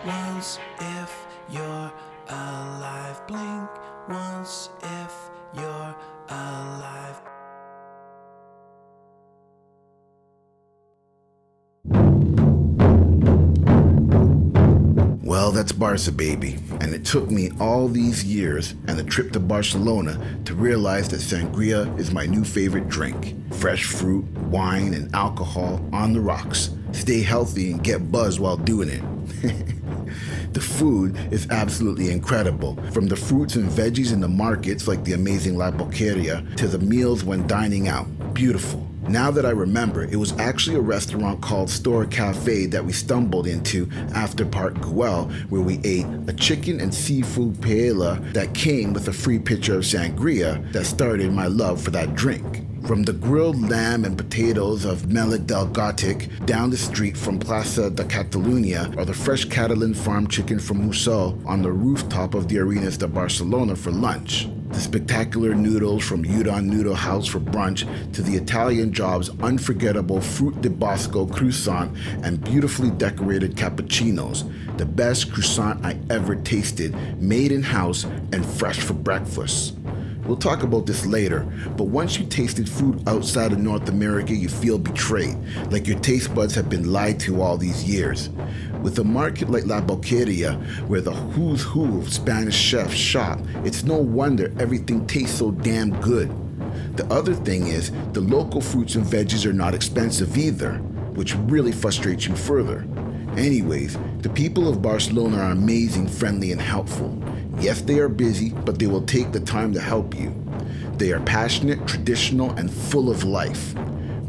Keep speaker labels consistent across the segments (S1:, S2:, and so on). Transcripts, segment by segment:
S1: once if you're alive. Blink once if you're alive.
S2: Well, that's Barca, baby. And it took me all these years and a trip to Barcelona to realize that sangria is my new favorite drink. Fresh fruit, wine, and alcohol on the rocks. Stay healthy and get buzzed while doing it. The food is absolutely incredible, from the fruits and veggies in the markets like the amazing La Boqueria to the meals when dining out. Beautiful. Now that I remember, it was actually a restaurant called Store Cafe that we stumbled into after Park Güell, where we ate a chicken and seafood paella that came with a free pitcher of sangria that started my love for that drink. From the grilled lamb and potatoes of Mellet del Gòtic down the street from Plaça de Catalunya, or the fresh Catalan farm chicken from Mussol on the rooftop of the Arenas de Barcelona for lunch. The spectacular noodles from Udon Noodle House for brunch to the Italian Job's unforgettable Fruit de Bosco croissant and beautifully decorated cappuccinos. The best croissant I ever tasted, made in-house and fresh for breakfast. We'll talk about this later, but once you tasted food outside of North America, you feel betrayed, like your taste buds have been lied to all these years. With a market like La Boqueria, where the who's who of Spanish chefs shop, it's no wonder everything tastes so damn good. The other thing is, the local fruits and veggies are not expensive either, which really frustrates you further. Anyways, the people of Barcelona are amazing, friendly, and helpful. Yes, they are busy, but they will take the time to help you. They are passionate, traditional, and full of life.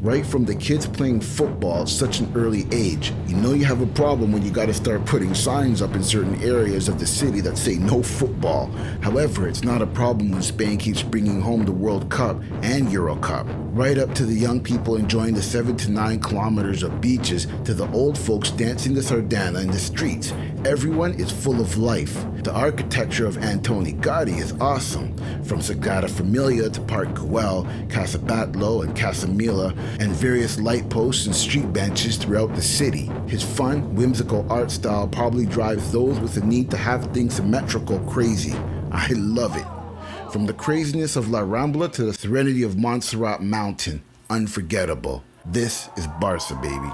S2: Right from the kids playing football at such an early age, you know you have a problem when you gotta start putting signs up in certain areas of the city that say no football. However, it's not a problem when Spain keeps bringing home the World Cup and Euro Cup. Right up to the young people enjoying the 7 to 9 kilometers of beaches to the old folks dancing the sardana in the streets. Everyone is full of life. The architecture of Antoni Gaudí is awesome, from Sagrada Familia to Park Güell, Casa Batlló, and Casa Mila, and various light posts and street benches throughout the city. His fun, whimsical art style probably drives those with the need to have things symmetrical crazy. I love it. From the craziness of La Rambla to the serenity of Montserrat Mountain, unforgettable. This is Barca, baby.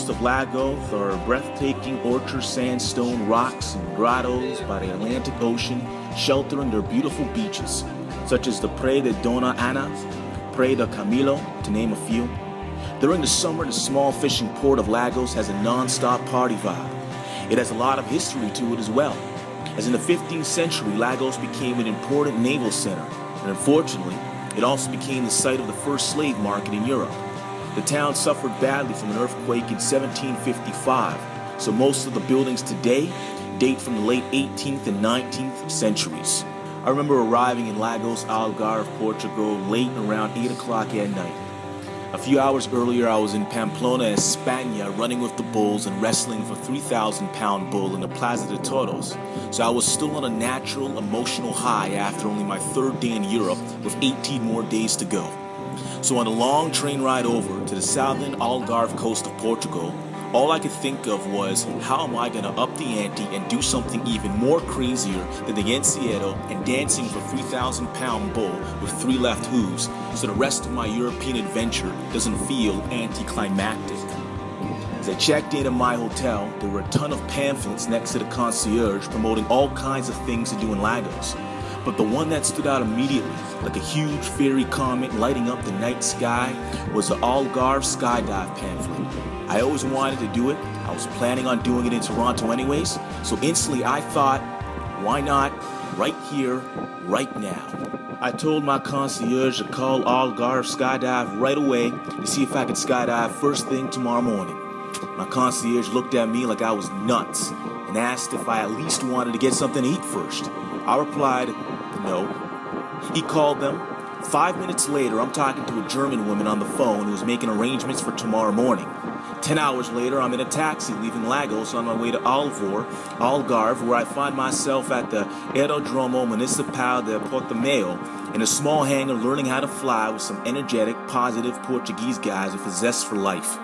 S3: Of Lagos are breathtaking orchard sandstone rocks and grottos by the Atlantic Ocean sheltering their beautiful beaches, such as the Praia de Dona Ana, Praia de Camilo, to name a few. During the summer, the small fishing port of Lagos has a non-stop party vibe. It has a lot of history to it as well, as in the 15th century, Lagos became an important naval center, and unfortunately, it also became the site of the first slave market in Europe. The town suffered badly from an earthquake in 1755, so most of the buildings today date from the late 18th and 19th centuries. I remember arriving in Lagos, Algarve, Portugal, late around 8 o'clock at night. A few hours earlier, I was in Pamplona, España, running with the bulls and wrestling with a 3,000-pound bull in the Plaza de Toros. So I was still on a natural, emotional high after only my third day in Europe, with 18 more days to go. So on a long train ride over to the southern Algarve coast of Portugal, all I could think of was, how am I going to up the ante and do something even more crazier than the encierro and dancing with a 3,000-pound bull with 3 left hooves, so the rest of my European adventure doesn't feel anticlimactic. As I checked into my hotel, there were a ton of pamphlets next to the concierge promoting all kinds of things to do in Lagos. But the one that stood out immediately, like a huge fairy comet lighting up the night sky, was the Algarve skydive pamphlet. I always wanted to do it. I was planning on doing it in Toronto anyways, so instantly I thought, why not right here, right now? I told my concierge to call Algarve Skydive right away to see if I could skydive first thing tomorrow morning. My concierge looked at me like I was nuts and asked if I at least wanted to get something to eat first. I replied, no. He called them. 5 minutes later, I'm talking to a German woman on the phone who was making arrangements for tomorrow morning. 10 hours later, I'm in a taxi leaving Lagos on my way to Algarve, where I find myself at the Aerodromo Municipal de Portimao in a small hangar learning how to fly with some energetic, positive Portuguese guys with a zest for life.